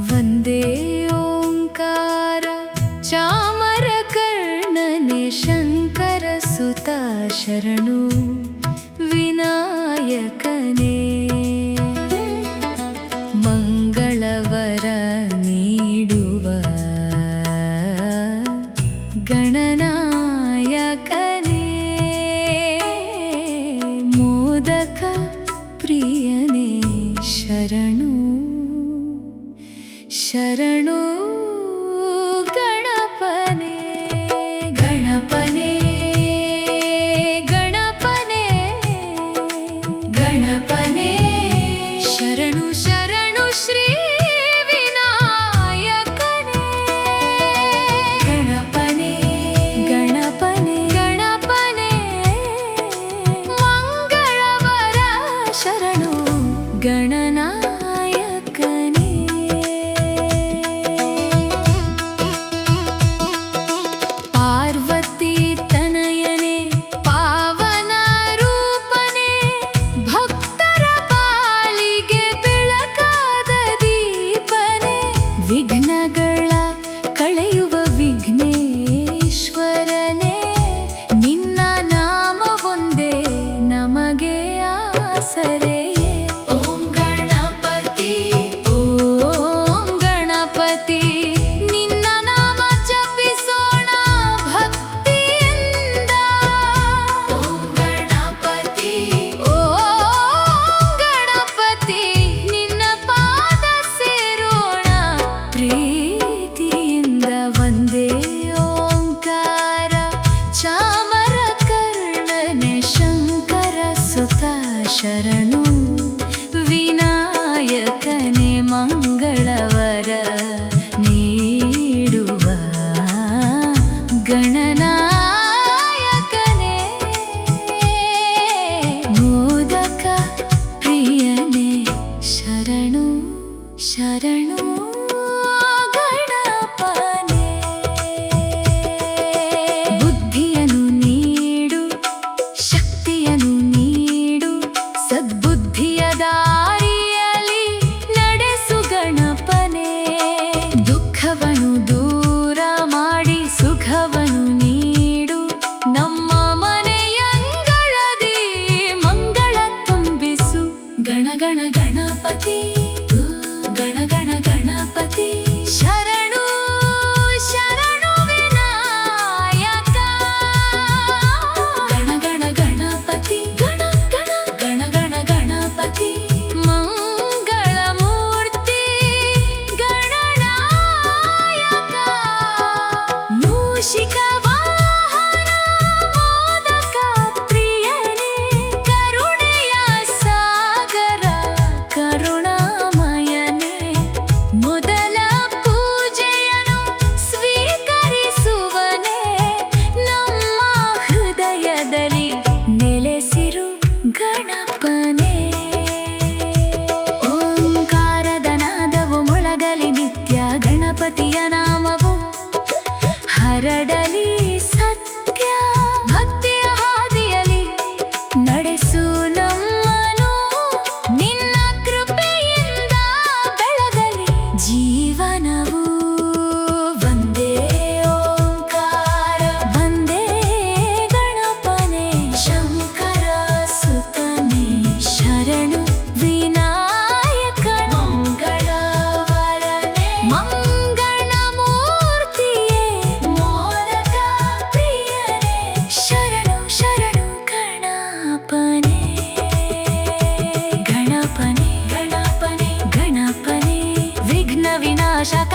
ವಂದೇ ಓಂಕಾರ ಚಾಮರಕರ್ಣನೆ ಶಂಕರ ಸುತ ಶರಣು ವಿನಾಯಕನೇ ಮಂಗಳವರ ನೀಡುವ ಗಣನಾಯಕನೇ ಮೋದಕ ಪ್ರಿಯನೇ ಶರಣು ಶರಣು ಗಣಪನೇ ಗಣಪನೇ ಗಣಪನೇ ಗಣಪನೇ ಶರಣು ಶರಣು ಶ್ರೀ ವಿನಾಯಕನೇ ಗಣಪನೇ ಗಣಪನೇ ಗಣಪನೇ ಮಂಗಳವರ ಶರಣು ಗಣನಾಯಕನೇ ವಿಘ್ನಗಳ ಕಳೆಯುವ ವಿಘ್ನೇಶ್ವರನೇ ನಿನ್ನ ನಾಮ ಒಂದೇ ನಮಗೆ ಆಸರೆ ಓಂ ಗಣಪತಿ ಓಂ ಗಣಪತಿ ನಿನ್ನ ನಾಮ ಜಪಿಸೋಣ ಭಕ್ತಿಯಿಂದ ಓಂ ಗಣಪತಿ ಓಂ ಗಣಪತಿ ನಿನ್ನ ಪಾದ ಸೇರೋಣ ಪ್ರೀತಿಯಿಂದ ವಂದೇ ಓಂಕಾರ ಚಾಮರಕರ್ಣನೆ ಶಂಕರ ಸುತ ಶರಣು ವಿನಾಯಕನೇ ಮಂಗಳವರ ನೀಡುವ ಗಣನಾಯಕನೇ ಮೋದಕ ಪ್ರಿಯನೇ ಶರಣು ಶರಣು ಗಣಪನೇ ಬುದ್ಧಿಯನ್ನು ನೀಡು ಶಕ್ತಿಯನ್ನು ನೀಡು ಸದ್ಬುದ್ಧಿಯ ದಾರಿಯಲ್ಲಿ ನಡೆಸು ಗಣಪನೇ ದುಃಖವನ್ನು ದೂರ ಮಾಡಿ ಸುಖವನ್ನು ನೀಡು ನಮ್ಮ ಮನೆಯಂಗಳದಿ ಮಂಗಳ ತುಂಬಿಸು ಗಣ ಗಣ ಗಣಪತಿ ಗಣ ಗಣ ಗಣಪತಿ ಶರಣು ಶರಣು ವಿನಾಯಕ ಗಣ ಗಣ ಗಣಪತಿ ಗಣ ಗಣ ಗಣ ಗಣ ಗಣಪತಿ ಮಂಗಳ ಮೂರ್ತಿ ಗಣನಾಯಕ ಮೂಷಿಕ ವಾಹನ ಮೋದಕ ಪ್ರಿಯನೇ ಕರುಣೆಯ ಸಾಗರ ಕರುಣಾಮಯನೇ ಮೊದಲ ಪೂಜೆಯನ್ನು ಸ್ವೀಕರಿಸುವನೇ ನಮ್ಮ ಹೃದಯದಲ್ಲಿ ನೆಲೆಸಿರು ಗಣಪನೇ ಓಂಕಾರದ ನಾದವು ಮೊಳಗಲಿ ನಿತ್ಯ ಗಣಪತಿಯ ನಾಮವು ಹರಡಲಿ ಸತ್ಯ ಭಕ್ತಿಯ ಹಾದಿಯಲಿ ನಡೆಸು ನಮ್ಮನು ನಿನ್ನ ಕೃಪೆಯಿಂದ ಬೆಳಗಲಿ ಜೀವನವು ವಂದೇ ಓಂಕಾರ ವಂದೇ ಗಣಪನೇ ಶಂಕರ ಸುತನೇ ಶರಣು ವಿನಾಯಕ ಮಂಗಳವರನೇ ಮಂಗಳ ಮೂರ್ತಿಯೇ ಮೋದಕ ಪ್ರಿಯನೇ ಶರಣು ಶರಣು ಗಣಪನೇ ಗಣಪನೇ ಗಣಪನೇ ಗಣಪನೇ ವಿಘ್ನ ವಿನಾಶಕ